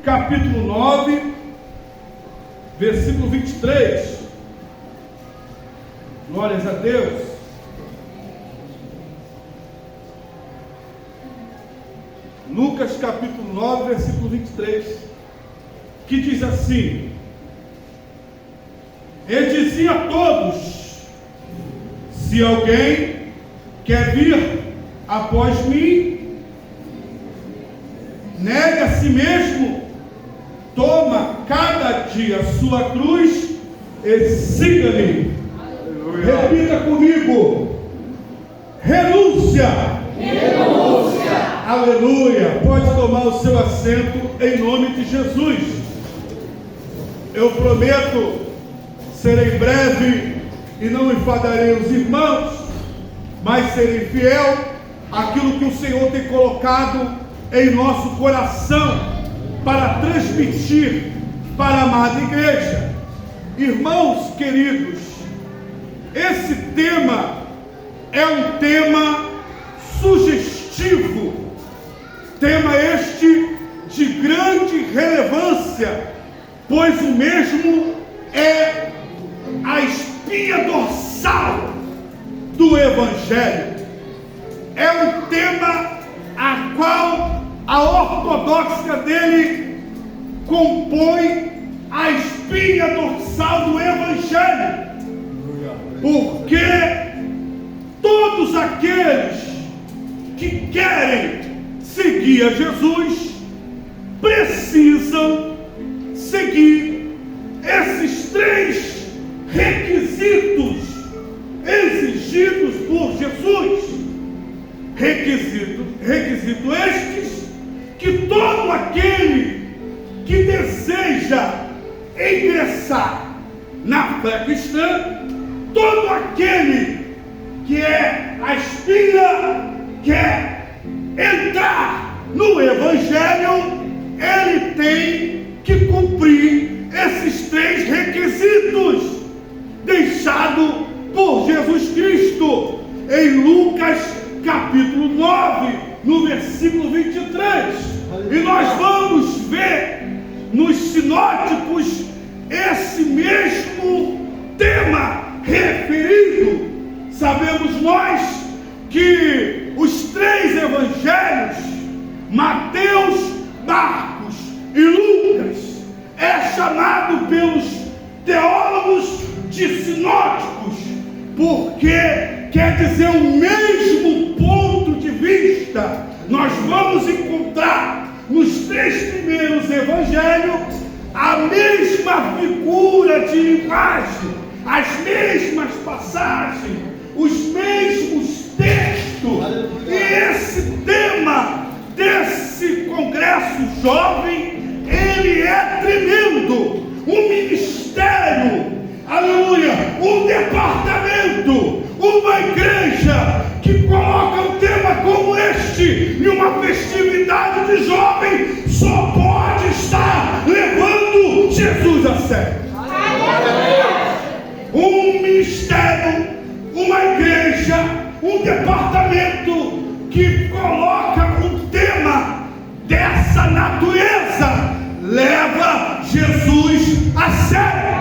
capítulo 9, versículo 23. Glórias a Deus. Lucas capítulo 9, versículo 23, que diz assim: e dizia a todos: se alguém quer vir após mim, negue a si mesmo, toma cada dia a sua cruz e siga-me. Repita comigo: renúncia. Renúncia. Aleluia. Pode tomar o seu assento em nome de Jesus. Eu prometo, serei breve e não enfadarei os irmãos, mas serei fiel àquilo que o Senhor tem colocado em nosso coração para transmitir para a amada igreja. Irmãos queridos, esse tema é um tema sugestivo, tema este de grande relevância, pois o mesmo é a espinha dorsal do Evangelho. É um tema a qual a ortodoxia dele compõe a espinha dorsal do Evangelho, porque todos aqueles que querem seguir a Jesus precisam seguir esses três requisitos exigidos por Jesus. Requisito estes que todo aquele que deseja ingressar na fé cristã, todo aquele que é a espinha, quer entrar no Evangelho, ele tem que cumprir esses três requisitos deixados por Jesus Cristo em Lucas capítulo 9, no versículo 23. E nós vamos ver nos sinóticos esse mesmo tema referido. Sabemos nós que os três evangelhos, Mateus, Marcos e Lucas, é chamado pelos teólogos de sinóticos, porque quer dizer o mesmo ponto de vista. Nós vamos encontrar nos três primeiros evangelhos a mesma figura de linguagem, as mesmas passagens, os mesmos textos. E esse tema desse congresso jovem, ele é tremendo. Um ministério, aleluia, um departamento, uma igreja que coloca um tema como este em uma festividade de jovem, só pode estar levando Jesus a sério. Um ministério, uma igreja, um departamento que coloca um tema dessa natureza leva Jesus a sério.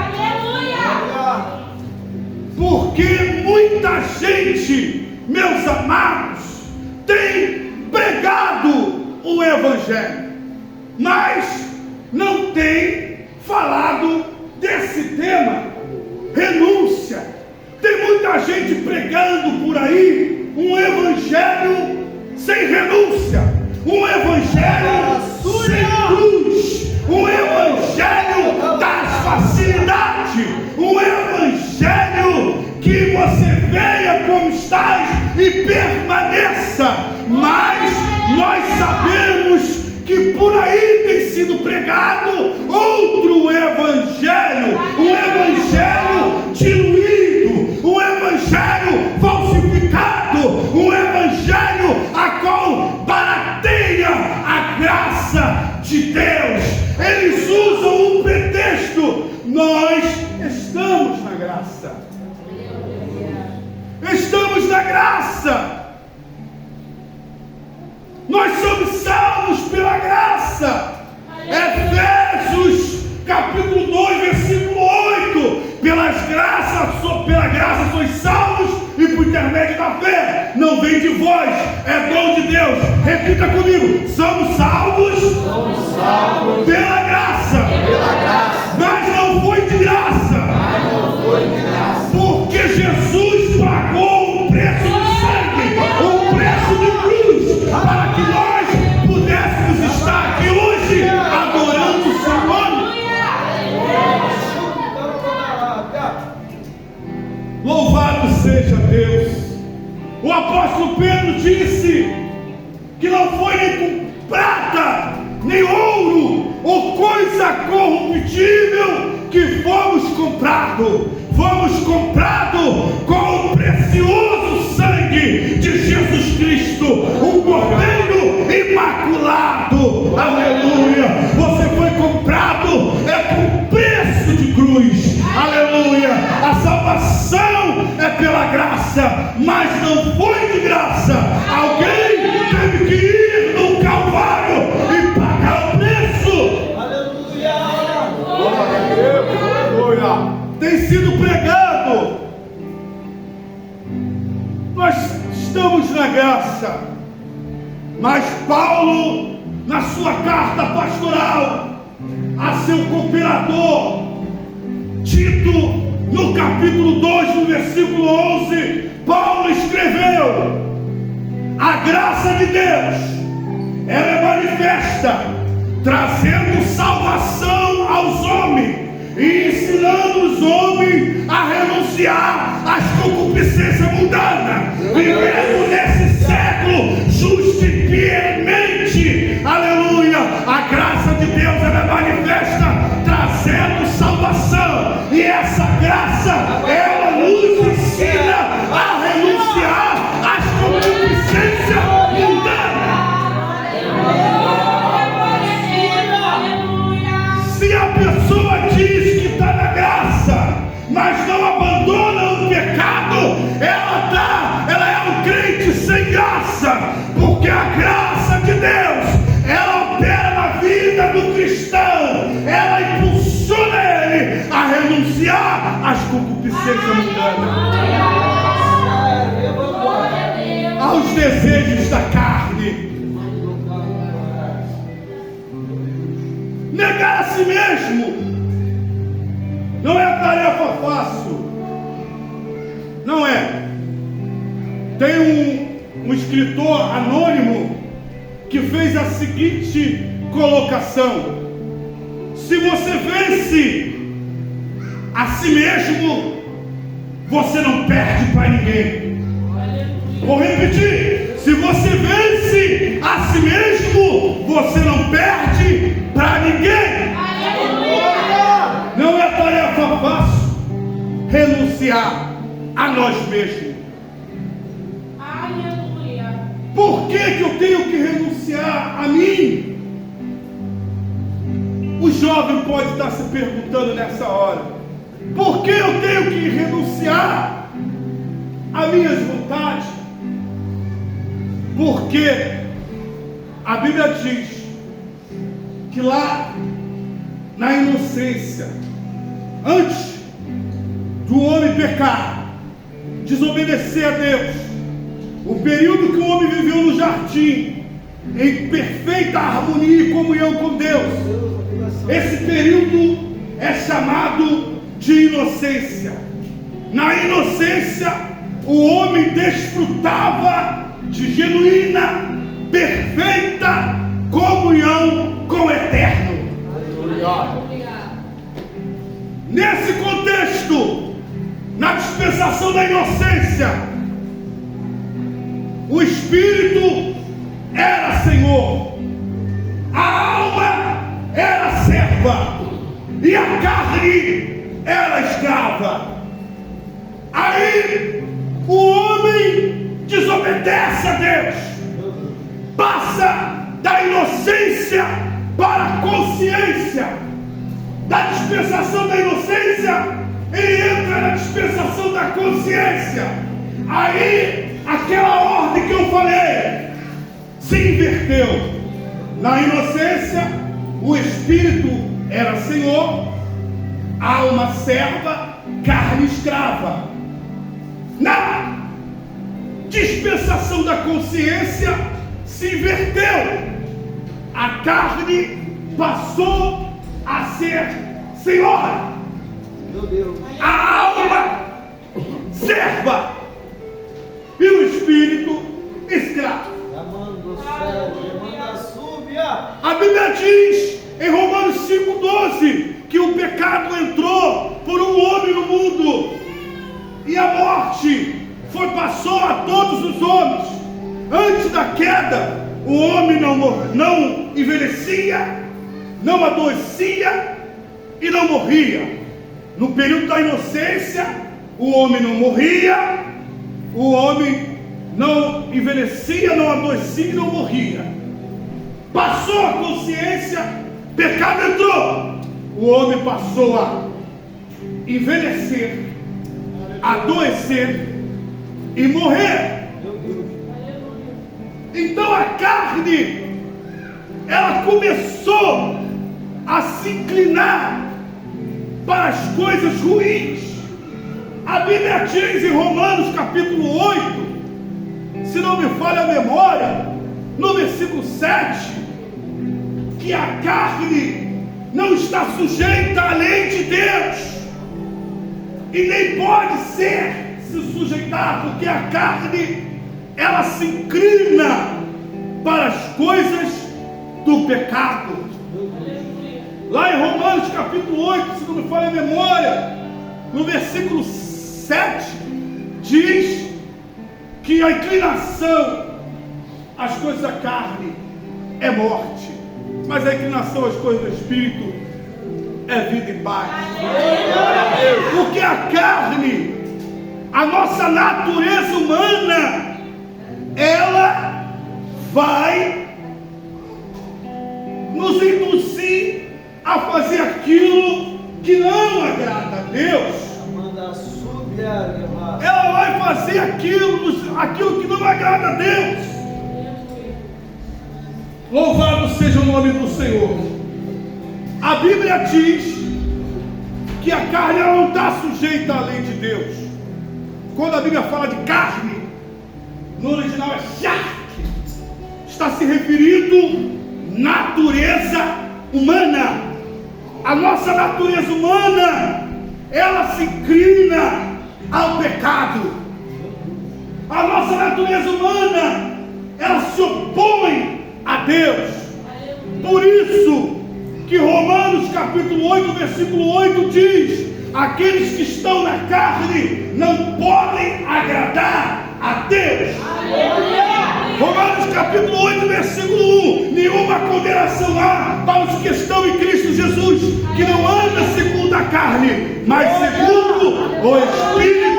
Porque muita gente, meus amados, tem pregado o Evangelho, mas não tem falado desse tema, renúncia. Tem muita gente pregando por aí um Evangelho sem renúncia, um Evangelho sem cruz, um Evangelho das facilidades, um Evangelho que você venha como estás e permaneça. Mas nós sabemos que por aí tem sido pregado outro Evangelho, um Evangelho diluído, um Evangelho falsificado, um Evangelho a qual barateia a graça de Deus. Eles usam um pretexto: nós estamos na graça. Estamos na graça. Nós somos salvos pela graça. É pela graça sois salvos e por intermédio da fé. Não vem de vós, é dom de Deus. Repita comigo: somos salvos, pela graça, mas não foi de graça, porque Jesus pagou o preço do sangue, o preço de cruz, para que nós pudéssemos estar aqui hoje adorando o seu nome. Louvado seja Deus. O apóstolo Pedro disse que não foi nem com prata, nem ouro, ou coisa corruptível que fomos comprados. Fomos comprados com o precioso sangue de Jesus Cristo, um cordeiro imaculado. Aleluia! Você foi comprado com preço de cruz. Aleluia! A salvação é pela graça, mas não foi de graça. Alguém teve que ir no Calvário e pagar o preço. Aleluia! Aleluia! Tem sido pregado. Nós estamos na graça, mas Paulo, na sua carta pastoral a seu cooperador Tito, no capítulo 2, no versículo 11, Paulo escreveu: a graça de Deus, ela é manifesta, trazendo salvação aos homens e ensinando os homens a renunciar às concupiscências mundanas, vivendo nesse século justo e piamente. Aleluia! A graça de Deus, ela é manifesta, trazendo salvação, e essa graça, ela nos ensina a renunciar às concupiscências mundanas. Se a pessoa diz que está na graça, mas não abandona o pecado, ela é um crente sem graça, porque a graça de Deus, ela opera na vida do cristão, ela impulsiona ele a renunciar às concupiscências mundanas, aos desejos da carne. Negar a si mesmo não é tarefa fácil. Não é. Tem um escritor anônimo que fez a seguinte colocação: se você vence a si mesmo, você não perde para ninguém. Vou repetir: se você vence a si mesmo, você não perde para ninguém. Não é tarefa fácil renunciar a nós mesmos. Por que eu tenho que renunciar a mim? O jovem pode estar se perguntando nessa hora: por que eu tenho que renunciar a minhas vontades? Porque a Bíblia diz que lá na inocência, antes do homem pecar, desobedecer a Deus, o período que o homem viveu no jardim, em perfeita harmonia e comunhão com Deus, esse período é chamado de inocência. Na inocência, o homem desfrutava de genuína, perfeita comunhão com o Eterno. Nesse contexto, na dispensação da inocência, o Espírito era Senhor, a alma era serva e a carne era escrava. Aí o homem desobedece a Deus, passa da inocência para a consciência. Da dispensação da inocência, ele entra na dispensação da consciência. Aí aquela ordem que eu falei se inverteu. Na inocência, o Espírito era Senhor, alma serva, carne escrava. Na dispensação da consciência se inverteu. A carne passou a ser senhora, a alma serva e o espírito escravo. A Bíblia diz em Romanos 5,12 que o pecado entrou por um homem no mundo e a morte passou a todos os homens. Antes da queda, o homem não envelhecia, não adoecia e não morria. No período da inocência, o homem não morria, o homem não envelhecia, não adoecia e não morria. Passou a consciência, pecado entrou, o homem passou a envelhecer, adoecer e morrer. Então a carne, ela começou a se inclinar para as coisas ruins. A Bíblia diz em Romanos capítulo 8, se não me falha a memória, no versículo 7, que a carne não está sujeita à lei de Deus e nem pode se sujeitar, porque a carne, ela se inclina para as coisas do pecado. Lá em Romanos capítulo 8, se não me falha a memória, no versículo 7, diz que a inclinação às coisas da carne é morte, mas a inclinação às coisas do Espírito é vida e paz. Porque a carne, a nossa natureza humana, ela vai nos induzir a fazer aquilo que não agrada a Deus. Ela vai fazer aquilo que não agrada a Deus. Louvado seja o nome do Senhor. A Bíblia diz que a carne ela não está sujeita à lei de Deus. Quando a Bíblia fala de carne, no original é shark, está se referindo natureza humana. A nossa natureza humana, ela se inclina ao pecado. A nossa natureza humana, ela se opõe a Deus. Por isso que Romanos capítulo 8, versículo 8 diz: aqueles que estão na carne não podem agradar a Deus. Romanos capítulo 8, versículo 1: nenhuma condenação há para os que estão em Cristo Jesus, que não andam segundo a carne, mas segundo o Espírito.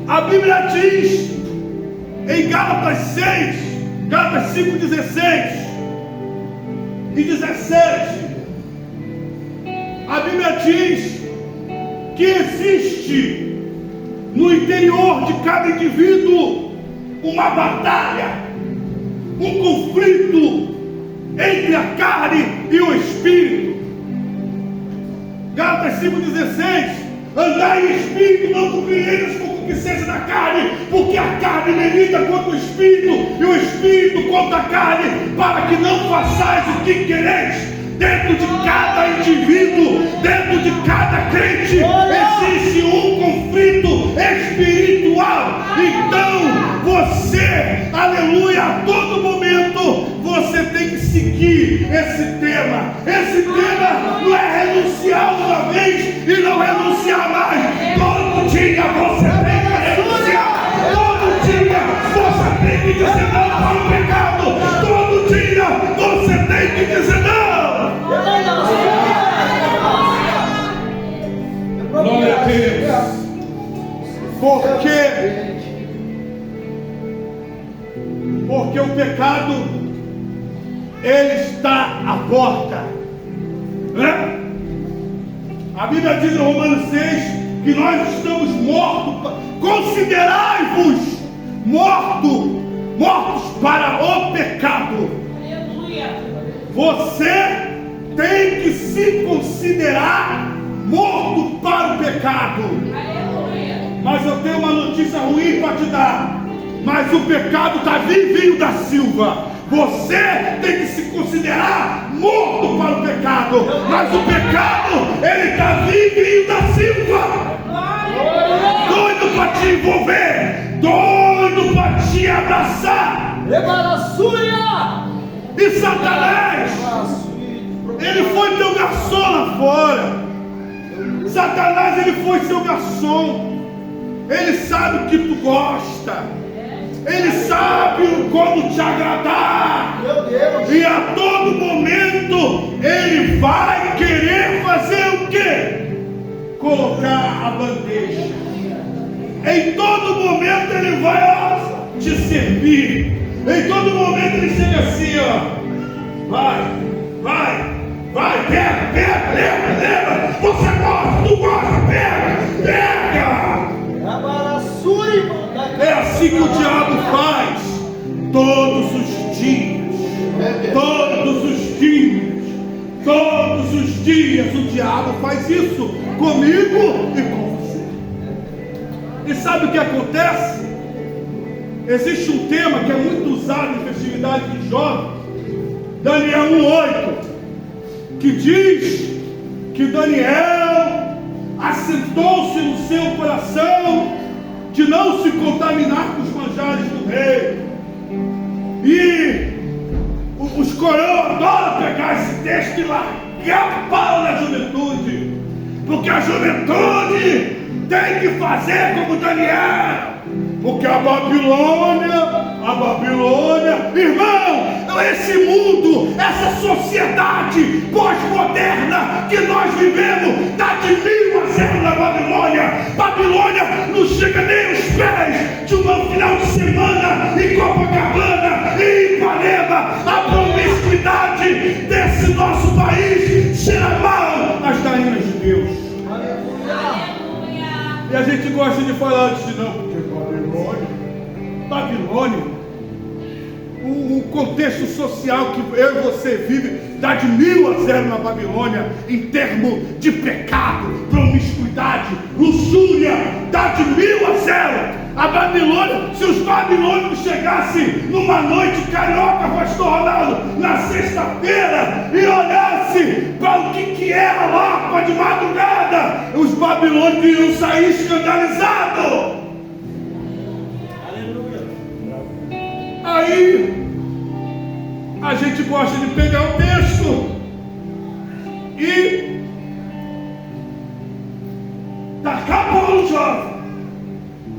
A Bíblia diz em Gálatas 6, Gálatas 5, 16 e 17, a Bíblia diz que existe no interior de cada indivíduo uma batalha, um conflito entre a carne e o Espírito. Gálatas 5,16: andai em Espírito, não cumprireis com concupiscência da carne, porque a carne milita contra o Espírito e o Espírito contra a carne, para que não façais o que quereis. Dentro de cada indivíduo, dentro de cada crente, existe um conflito espiritual. Então você, aleluia, a todo momento você tem que seguir esse tema. Esse tema não é renunciar uma vez e não renunciar mais. Todo dia você tem que renunciar. Todo dia você tem que dizer não para o pecado. Todo dia você tem que dizer não. Glória a Deus. Porque o pecado, ele está à porta, né? A Bíblia diz em Romanos 6 que nós estamos mortos. Considerai-vos mortos para o pecado. Você tem que se considerar morto para o pecado. Mas eu tenho uma notícia ruim para te dar. Mas o pecado está vivinho da Silva. Você tem que se considerar morto para o pecado. Mas o pecado, ele está vivinho da Silva. Doido para te envolver, doido para te abraçar. E Satanás, ele foi teu garçom lá fora. Satanás, ele foi seu garçom. Ele sabe o que tu gosta. Ele sabe como te agradar. E a todo momento ele vai querer fazer o quê? Colocar a bandeja. Em todo momento ele vai te servir. Em todo momento ele chega assim, ó. Vai, pega, leva. Você gosta, tu gosta, pega. É assim que o diabo faz todos os dias o diabo faz isso comigo e com você. E sabe o que acontece? Existe um tema que é muito usado em festividade de jovens, Daniel 1:8, que diz que Daniel assentou-se no seu coração de não se contaminar com os manjares do rei. E os coroas adoram pegar esse texto e largar pau na juventude, porque a juventude tem que fazer como Daniel. Porque a Babilônia, irmão, esse mundo, essa sociedade pós-moderna que nós vivemos, está de 1000-0 na Babilônia. Babilônia não chega nem aos pés de um final de semana em Copacabana, em Ipanema. A promiscuidade desse nosso país cheira mal as narinas de Deus. E a gente gosta de falar disso, não, porque Babilônia, o contexto social que eu e você vive, dá de 1000-0 na Babilônia, em termos de pecado, promiscuidade, luxúria, dá de 1000-0. A Babilônia, se os babilônicos chegassem numa noite carioca, pastor Ronaldo, na sexta-feira, e olhassem para o que era lá, para de madrugada, os babilônicos iam sair escandalizados. Aí a gente gosta de pegar o texto e tacar a bola no jovem.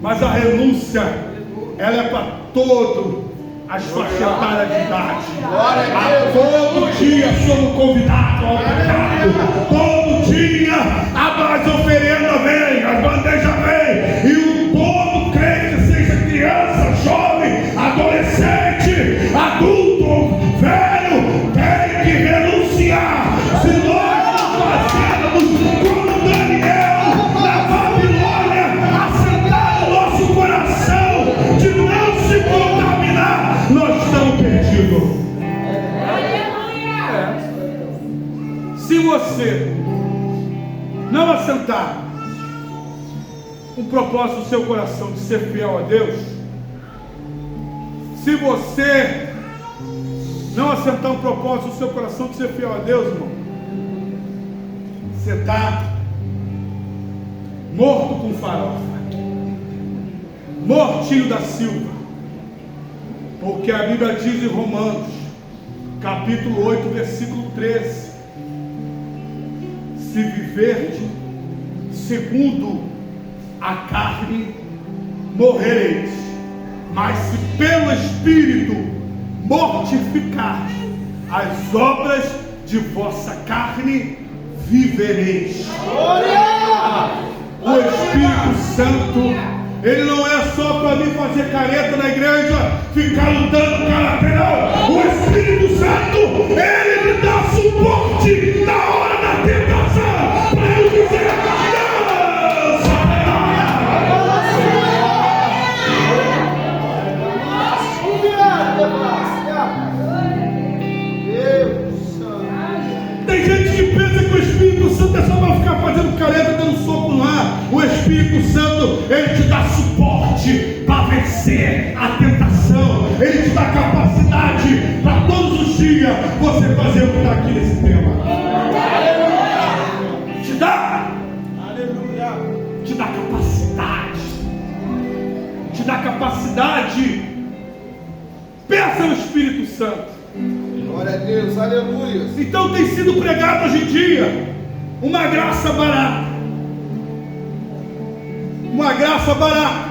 Mas a renúncia, ela é para todas as faixas etárias de idade. A todo dia somos convidados ao pecado. Todo dia as oferendas vêm, as bandejas vêm. E todo crente, seja criança, jovem, adolescente, adulto, velho, tem que renunciar. Se nós fazermos como Daniel na Babilônia, assentar no nosso coração de não se contaminar, nós estamos perdidos. Se você não assentar um propósito no seu coração de ser fiel a Deus, se você não assentar um propósito no seu coração de ser fiel a Deus, irmão, você está morto com farofa, mortinho da Silva, porque a Bíblia diz em Romanos, capítulo 8, versículo 13: se viverdes segundo a carne, morrereis, mas se pelo Espírito mortificardes as obras de vossa carne, vivereis. O Espírito Santo, ele não é só para mim fazer careta na igreja, ficar lutando karatê, não. O Espírito Santo, ele me dá suporte na hora da tentação, para eu dizer não. Tem gente que pensa que o Espírito Santo é só para ficar fazendo careta, dando soco no ar. O Espírito Santo, ele te dá suporte para vencer a tentação. Ele te dá capacidade para todos os dias você fazer o que está aqui nesse tema. Te dá. Te dá capacidade. Te dá capacidade. Peça ao Espírito Santo. Glória a Deus, aleluia. Então tem sido pregado hoje em dia uma graça barata. Uma graça barata.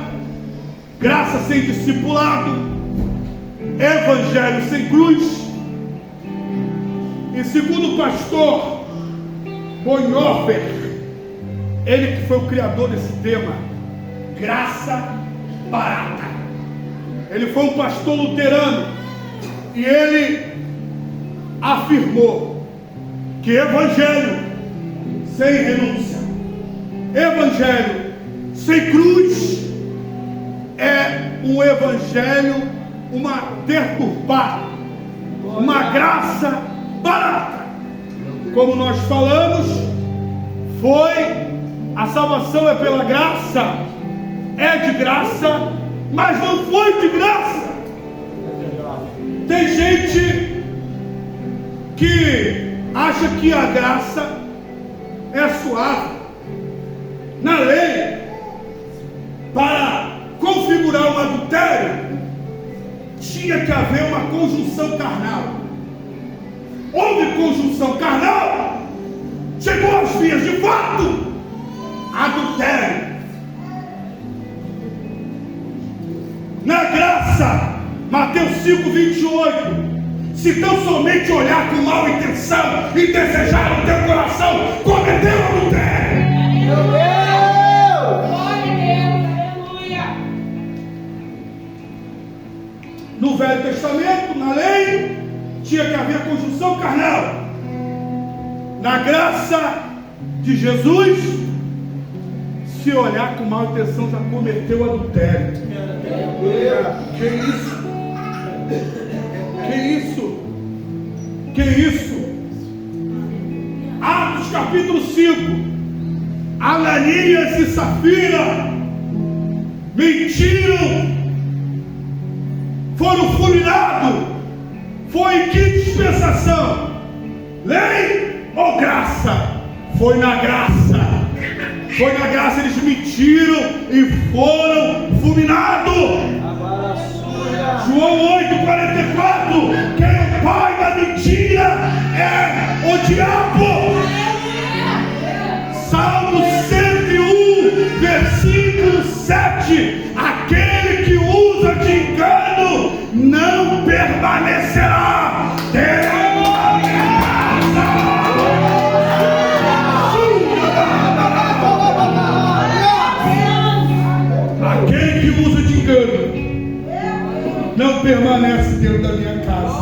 Graça sem discipulado. Evangelho sem cruz. E segundo o pastor Bonhoeffer, ele que foi o criador desse tema, graça barata. Ele foi um pastor luterano e ele afirmou que evangelho sem renúncia, evangelho sem cruz é um evangelho, uma deturpada, uma graça barata. Como nós falamos, a salvação é pela graça, é de graça, mas não foi de graça. Tem gente que acha que a graça é suave. Na lei, para configurar um adultério, tinha que haver uma conjunção carnal. Houve conjunção carnal, chegou às vias de fato, adultério. Na graça, Mateus 5:28, se tão somente olhar com mal intenção e desejar no teu coração, cometeu adultério. Meu Deus! Glória a Deus, aleluia. No Velho Testamento, na lei, tinha que haver conjunção carnal. Na graça de Jesus, se olhar com mal intenção, já cometeu adultério. Que isso? Que isso? Que isso? Atos capítulo 5. Ananias e Safira mentiram, foram fulminados. Foi em que dispensação? Lei ou graça? Foi na graça. Foi na graça, eles mentiram e foram fulminados. João 8:44. Quem é o pai da mentira é o diabo. Salmo 101, versículo 7. Aquele que usa de engano não permanecerá. Aquele que usa de engano não permanece dentro da minha casa.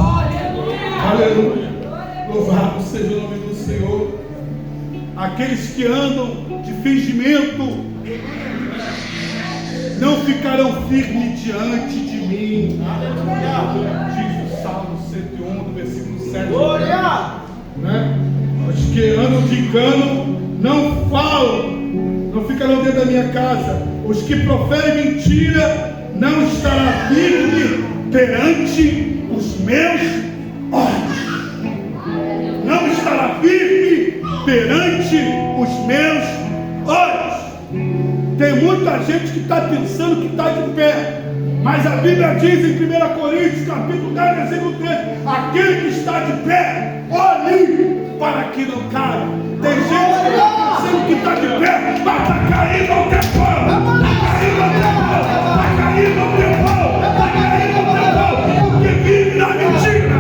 Aleluia. Louvado seja o nome do Senhor. Aqueles que andam de fingimento não ficarão firmes diante de mim. Diz o Salmo 101, do versículo 7. Né? Os que andam de engano não falam, não ficarão dentro da minha casa. Os que proferem mentira não estará firme perante os meus olhos. Não estará firme perante os meus olhos. Tem muita gente que está pensando que está de pé, mas a Bíblia diz em 1 Coríntios capítulo 10, versículo 3: aquele que está de pé, olhe para que não caia. Tem gente que está pensando que está de pé, mas está caindo ao teu pão. Está caindo ao teu pão. Está caindo ao teu pão. Está caindo ao teu pão. Porque vive na mentira.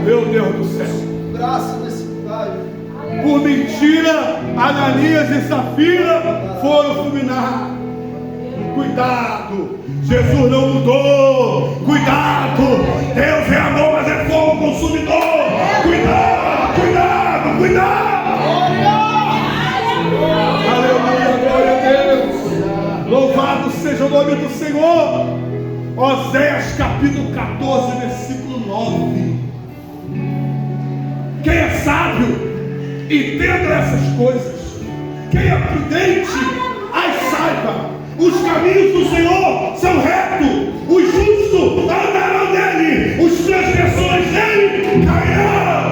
Meu Deus do céu. Graça nesse lugar. Por mentira, Ananias e Safira foram fulminados. Cuidado, Jesus não mudou. Cuidado, Deus é amor, mas é fogo consumidor. Cuidado, cuidado, cuidado. Aleluia, glória a Deus. Louvado Louvado seja o nome do Senhor. Oséias capítulo 14, versículo 9. Quem é sábio, entenda essas coisas. Quem é prudente, as saiba. Os caminhos do Senhor são retos. Os justos andarão nele. Os transgressores dele cairão.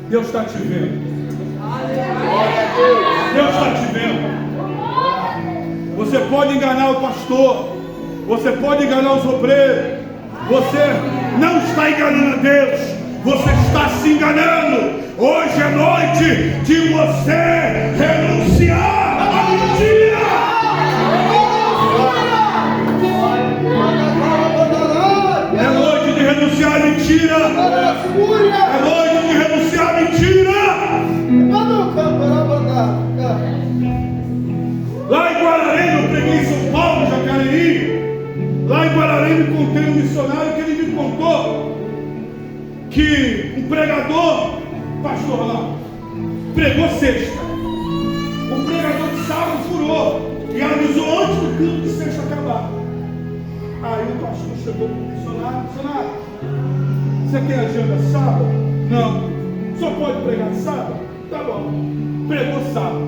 Deus está te vendo. Deus está te vendo. Você pode enganar o pastor. Você pode enganar os obreiros. Você não está enganando a Deus. Você está se enganando. Hoje é noite de você renunciar à mentira. É noite de renunciar à mentira. É noite de renunciar à mentira. Lá em Guararema, eu preguei em São Paulo, Jacareí. Lá em Guararema, eu encontrei um missionário que ele me contou que um pregador, pastor lá, pregou sexta. O pregador de sábado furou e avisou antes do culto de sexta acabar. Aí o pastor chegou para o missionário: missionário, você tem agenda sábado? Não. Só pode pregar sábado? Tá bom. Pregou sábado.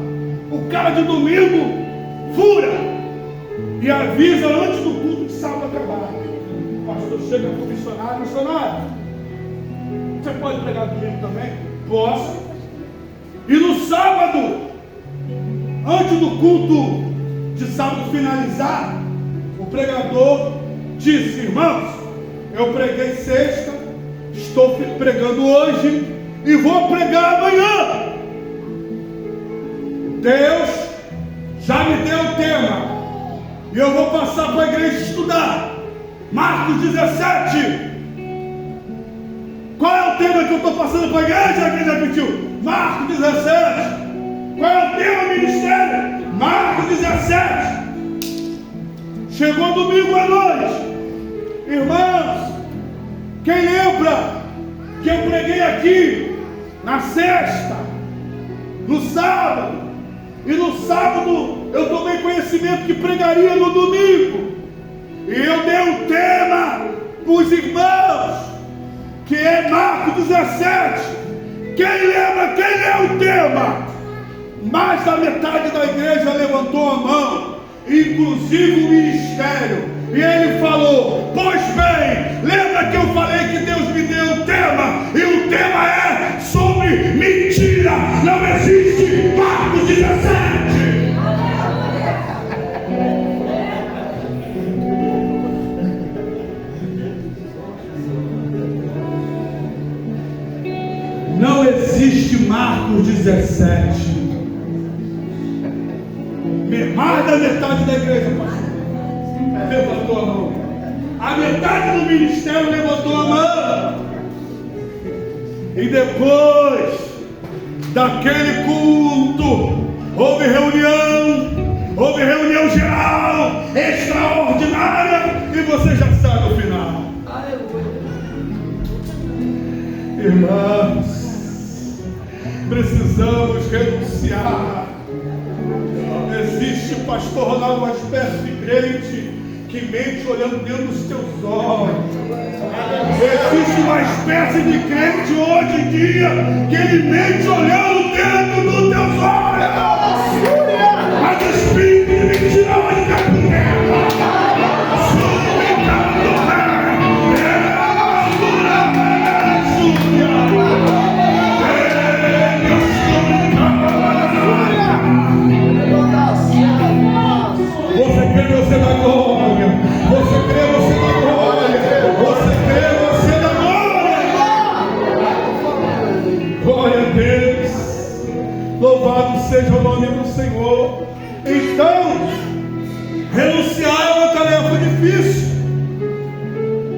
O cara de domingo fura e avisa antes do culto de sábado acabar. O pastor chega para o missionário: missionário, você pode pregar domingo também? Posso. E no sábado, antes do culto de sábado finalizar, o pregador disse: irmãos, eu preguei sexta, estou pregando hoje e vou pregar amanhã. Deus já me deu o tema e eu vou passar para a igreja estudar. Marcos 17. Qual é o tema que eu estou passando para a igreja? A igreja repetiu: Marcos 17. Qual é o tema, ministério? Marcos 17. Chegou domingo à noite. Irmãos, quem lembra que eu preguei aqui na sexta, no sábado, e no sábado eu tomei conhecimento que pregaria no domingo, e eu dei um tema para os irmãos, que é Marcos 17. Quem lembra, quem é o tema? Mais da metade da igreja levantou a mão, inclusive o ministério. E ele falou: pois bem, lembra que eu falei que Deus me deu um tema? E o tema é sobre mentira. Não existe Marcos 17. Não existe Marcos 17. Mais da metade da igreja, pastor, levantou a mão. A metade do ministério levantou a mão. E depois daquele culto, houve reunião geral, extraordinária, e você já sabe o final. Irmãos, precisamos renunciar. Existe, pastor Ronaldo, uma espécie de crente que mente olhando dentro dos teus olhos. Existe uma espécie de crente hoje em dia que ele mente olhando dentro dos teus olhos. Mas espírito de mentira hoje está com ela. Você crê, você dá glória. Você crê, você dá glória. Você crê, você dá glória. Glória a Deus. Louvado seja o nome do Senhor. Então, renunciar é uma tarefa difícil.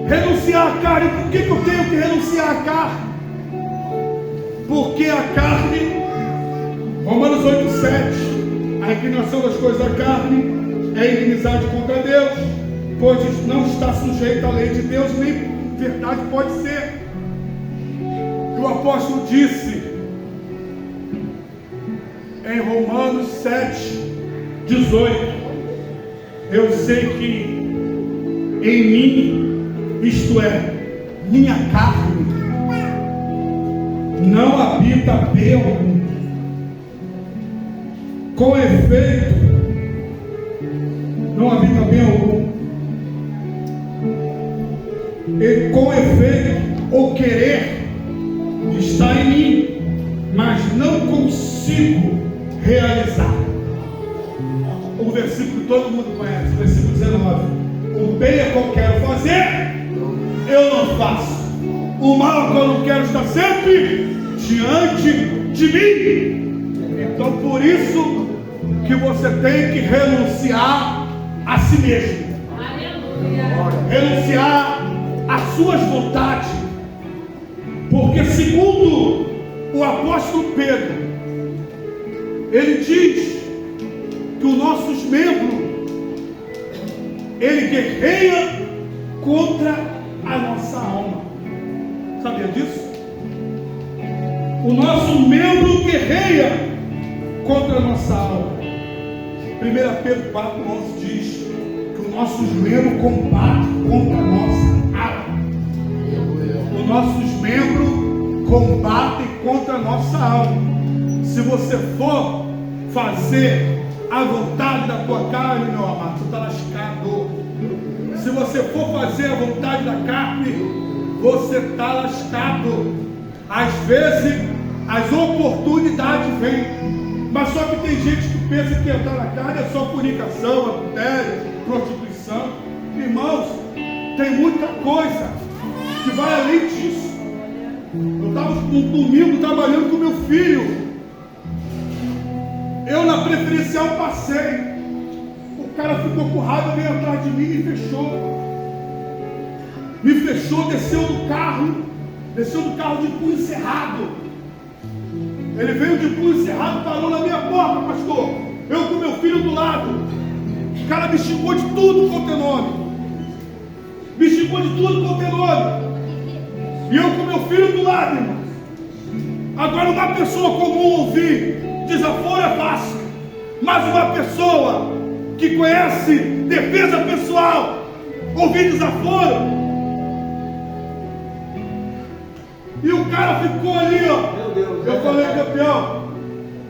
Renunciar à carne. Por que eu tenho que renunciar à carne? Porque a carne, Romanos 8,7, a inclinação das coisas da carne é inimizade contra Deus, pois não está sujeito à lei de Deus, nem verdade pode ser. o apóstolo disse em Romanos 7:18: eu sei que em mim, isto é, minha carne, não habita bem algum. Com efeito, não habita bem algum. E com efeito, o querer está em mim, mas não consigo realizar. O versículo que todo mundo conhece, versículo 19: o bem é que eu quero fazer, eu não faço. O mal que eu não quero está sempre diante de mim. Então por isso que você tem que renunciar a si mesmo. Aleluia. Renunciar às suas vontades. Porque segundo o apóstolo Pedro, ele diz que os nossos membros, ele guerreia contra a nossa alma. Sabia disso? O nosso membro guerreia contra a nossa alma. 1 Pedro 4:11 diz que os nossos membros combatem contra a nossa alma. Os nossos membros combatem contra a nossa alma. Se você for fazer a vontade da tua carne, meu amado, você está lascado. Se você for fazer a vontade da carne, você está lascado. Às vezes as oportunidades vêm, mas só que tem gente que pensa que entrar na carne é só fornicação, adultério, prostituição. Irmãos, tem muita coisa que vai além disso. Eu estava no domingo trabalhando com meu filho. Eu na preferencial passei. O cara ficou com raiva, veio atrás de mim e me fechou. Me fechou, desceu do carro de punho cerrado. Ele veio de punho cerrado, parou na minha porta, pastor. Eu com meu filho do lado. O cara me xingou de tudo quanto é nome. Me xingou de tudo quanto é nome. E eu com meu filho do lado, irmão. Agora uma pessoa comum ouvir desaforo é fácil. Mas uma pessoa que conhece defesa pessoal ouvir desaforo. E o cara ficou ali, ó. Eu falei, campeão,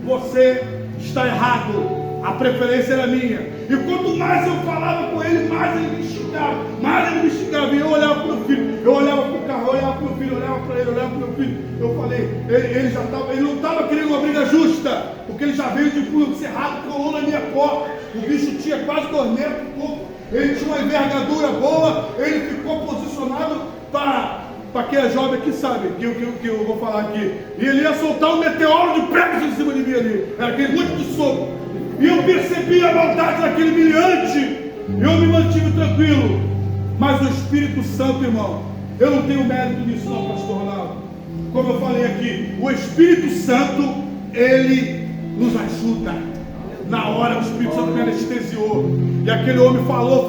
você está errado. A preferência era minha. E quanto mais eu falava com ele, mais ele me xingava. E eu olhava para o meu filho, eu olhava para o carro, eu olhava para o meu filho, eu olhava para ele, eu olhava para o meu filho. Eu falei, ele não estava querendo uma briga justa, porque ele já veio de punho cerrado, colou na minha porta. O bicho tinha quase 2 metros e pouco. Ele tinha uma envergadura boa, ele ficou posicionado para aquele jovem aqui, sabe, que eu vou falar aqui. E ele ia soltar um meteoro de pregos em cima de mim ali. Era aquele muito de soco. E eu percebi a maldade daquele brilhante. Eu me mantive tranquilo. Mas o Espírito Santo, irmão, eu não tenho mérito nisso não, pastor Ronaldo. Como eu falei aqui, o Espírito Santo, ele nos ajuda. Na hora o Espírito Santo me anestesiou. E aquele homem falou.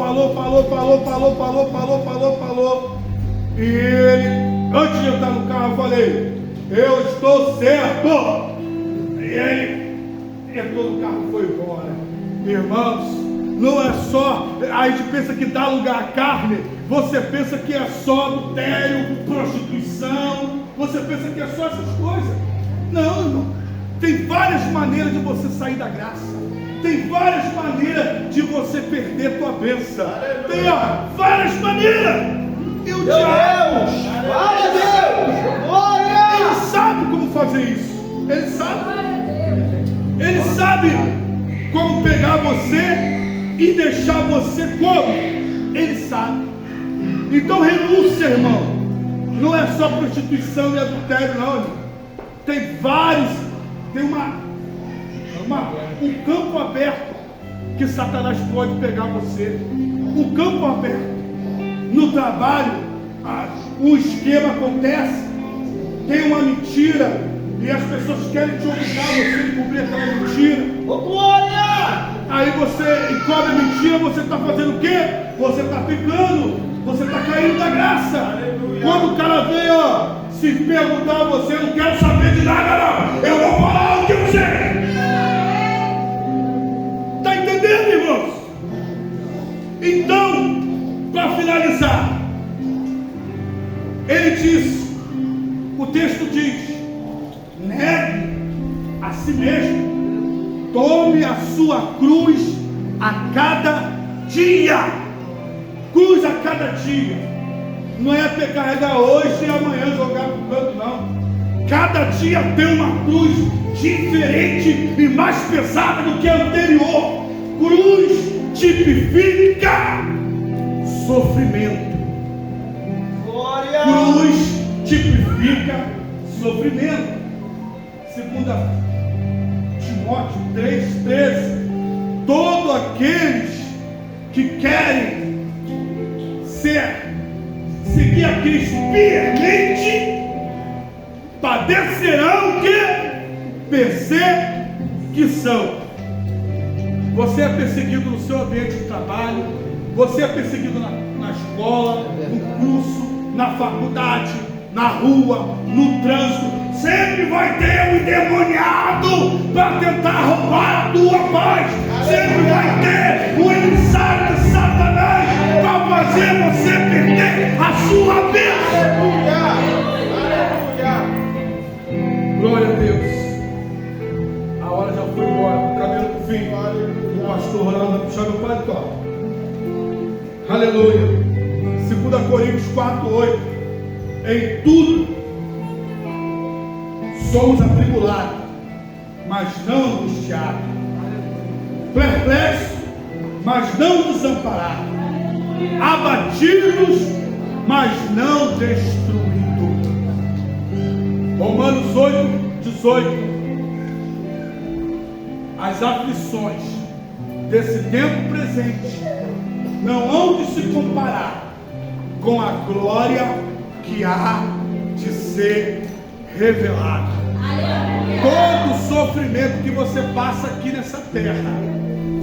E ele, antes de entrar no carro, eu falei, eu estou certo. E ele entrou no carro e foi embora. Irmãos, não é só, a gente pensa que dá lugar à carne. Você pensa que é só adultério, prostituição. Você pensa que é só essas coisas. Não, irmão. Tem várias maneiras de você sair da graça. Tem várias maneiras de você perder tua bênção. Tem, várias maneiras. E o diabo, glória a Deus, glória! Ele sabe como fazer isso. Ele sabe. Ele sabe como pegar você e deixar você como. Ele sabe. Então renúncia, irmão. Não é só prostituição e adultério, não, irmão. Tem vários. Tem um campo aberto que Satanás pode pegar você. Um campo aberto. No trabalho, um esquema acontece, tem uma mentira, e as pessoas querem te obrigar você a cumprir aquela mentira. Ô, glória! Aí você encobre a mentira, você está fazendo o quê? Você está pecando, você está caindo da graça. Aleluia. Quando o cara vem, Se perguntar a você, eu não quero saber de nada não. Eu vou falar o que eu sei. Está entendendo, irmãos? Então, para finalizar, ele diz, o texto diz, negue a si mesmo, tome a sua cruz a cada dia. Cruz a cada dia. Não é ter carregar hoje e amanhã jogar para o canto, não. Cada dia tem uma cruz diferente e mais pesada do que a anterior. Cruz tipifica sofrimento. Glória! Cruz tipifica sofrimento. 2 Timóteo 3,13. Todos aqueles que querem seguir a Cristo fielmente padecerão perseguição. Você é perseguido no seu ambiente de trabalho, você é perseguido na escola, no curso, na faculdade, na rua, no trânsito. Sempre vai ter um endemoniado para tentar roubar a tua paz. Sempre vai ter um emissário de Satanás para fazer você perder a sua bênção. Glória a Deus. A hora já foi embora, caminhando para o fim. O pastor Ronaldo puxar meu paletó. Aleluia. 2 Coríntios 4:8. Em tudo somos atribulados, mas não angustiados, perplexos, mas não desamparados, abatidos, mas não destruídos. Romanos 8:18. As aflições desse tempo presente não hão de se comparar com a glória que há de ser revelada. Todo sofrimento que você passa aqui nessa terra,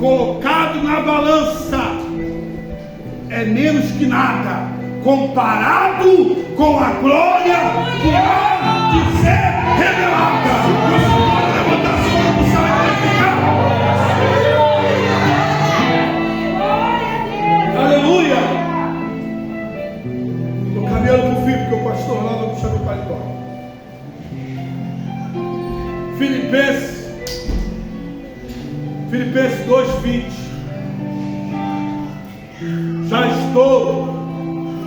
colocado na balança, é menos que nada comparado com a glória que há de ser revelada. Você pode levantar a sua mão e glorificar. Aleluia. Estou caminhando para o fim, porque o pastor lá vai puxar meu paletó. Filipenses 2:20. Já estou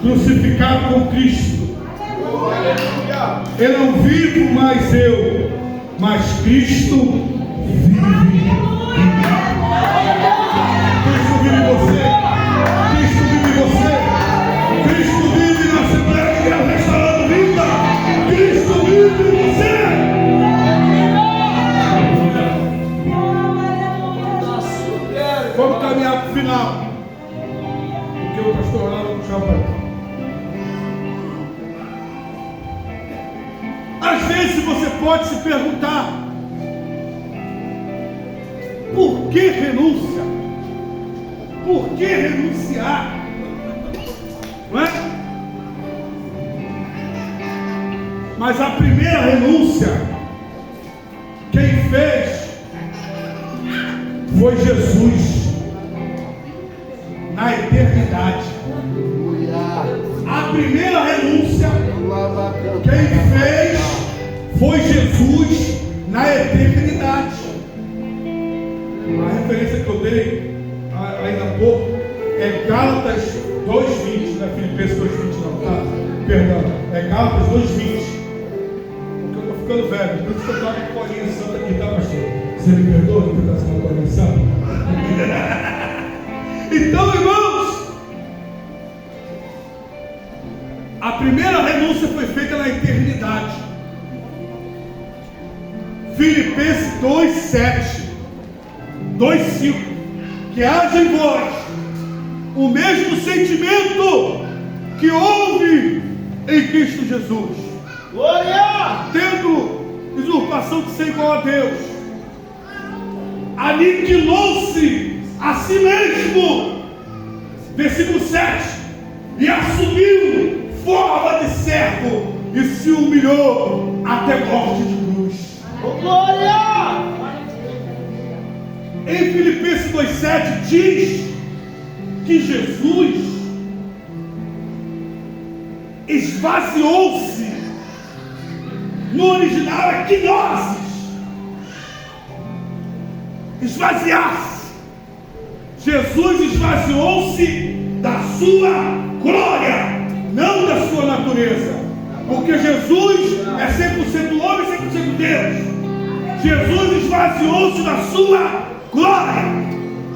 crucificado com Cristo. Eu não vivo mais eu, mas Cristo vive. Cristo vive em você. Cristo vive em você. Cristo vive na Assembleia de Deus Restaurando Vida. Cristo vive em você. Vamos caminhar para o final, porque o pastor lá vai puxar o paletó. Às vezes você pode se perguntar: por que renúncia? Por que renunciar? Não é? Mas a primeira renúncia, quem fez foi Jesus. Na eternidade. A primeira renúncia, quem fez foi Jesus na eternidade. A referência que eu dei ainda há pouco é Gálatas 2:20, não é Filipenses 2:20 não, tá? Perdão, é Gálatas 2:20. Porque eu estou ficando velho, por isso que eu estou com a colinha santa aqui, tá, pastor? Você me perdoa que eu estou com a colinha santa? Então, irmãos, a primeira renúncia foi feita na eternidade. Filipenses 2:7, 2:5. Que haja em vós o mesmo sentimento que houve em Cristo Jesus. Glória! Tendo usurpação de ser igual a Deus, aniquilou-se a si mesmo, versículo 7, e assumiu forma de servo, e se humilhou até morte de cruz. Oh, glória! Em Filipenses 2,7 diz que Jesus esvaziou-se. No original é quinoses. Esvaziar-se. Jesus esvaziou-se da sua glória, não da sua natureza. Porque Jesus é 100% homem e 100% Deus. Jesus esvaziou-se da sua glória.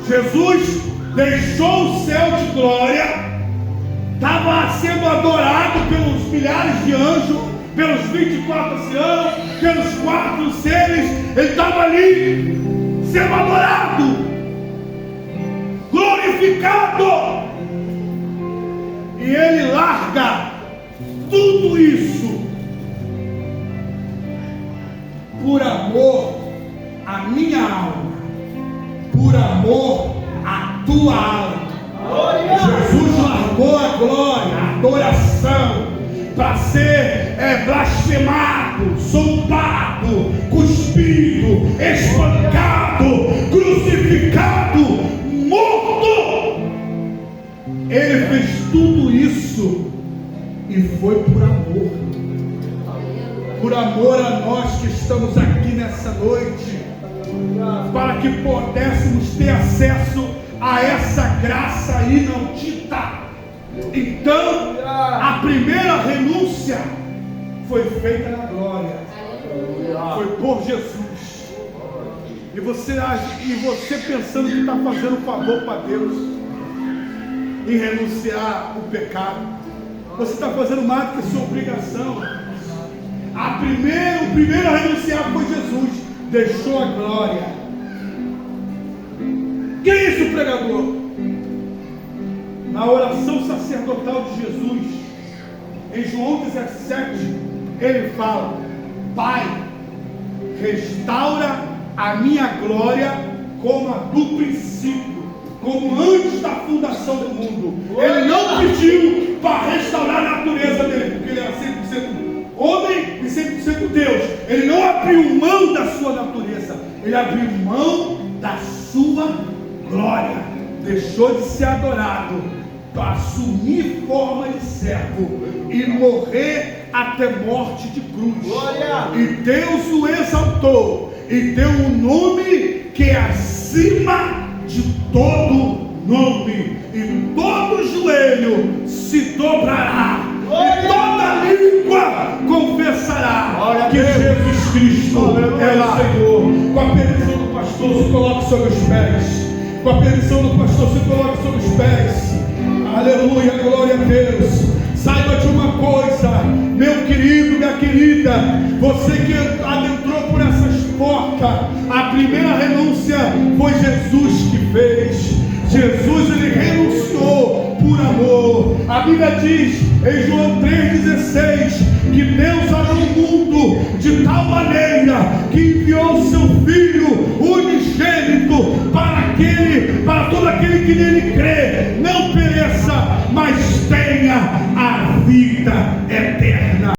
Jesus deixou o céu de glória, estava sendo adorado pelos milhares de anjos, pelos 24 anciãos, pelos 4 seres. Ele estava ali sendo adorado, glorificado, e ele larga tudo isso por amor à minha alma, por amor à tua alma. Jesus largou a glória, a adoração, para ser blasfemado, zombado, cuspido, espancado, crucificado, morto. Ele fez tudo isso e foi por amor a nós que estamos aqui nessa noite, para que pudéssemos ter acesso a essa graça inaudita. Então, a primeira renúncia foi feita na glória, foi por Jesus. E você pensando que está fazendo um favor para Deus em renunciar o pecado, você está fazendo mais do que sua obrigação. O primeiro a renunciar foi Jesus, deixou a glória. Que é isso, pregador? Na oração sacerdotal de Jesus, em João 17, ele fala: Pai, restaura a minha glória como a do princípio, como antes da fundação do mundo. Ele não pediu para restaurar a natureza dele, porque ele era 100% homem e 100% Deus. Ele não abriu mão da sua natureza, ele abriu mão da sua glória, deixou de ser adorado para assumir forma de servo e morrer até morte de cruz. Glória! E Deus o exaltou e deu um nome que é acima de todo nome, e todo joelho se dobrará, e toda língua confessará que Jesus Cristo é o Senhor. Com a permissão do pastor, se coloque sobre os pés. Com a permissão do pastor, se coloque sobre os pés. Aleluia, glória a Deus. Saiba de uma coisa, meu querido, minha querida, você que adentrou por essas portas, a primeira renúncia foi Jesus que fez. Jesus, ele renunciou por amor. A Bíblia diz em João 3,16 que Deus amou o mundo de tal maneira que enviou o seu Filho unigênito para todo aquele que nele crê não pereça, mas tenha a vida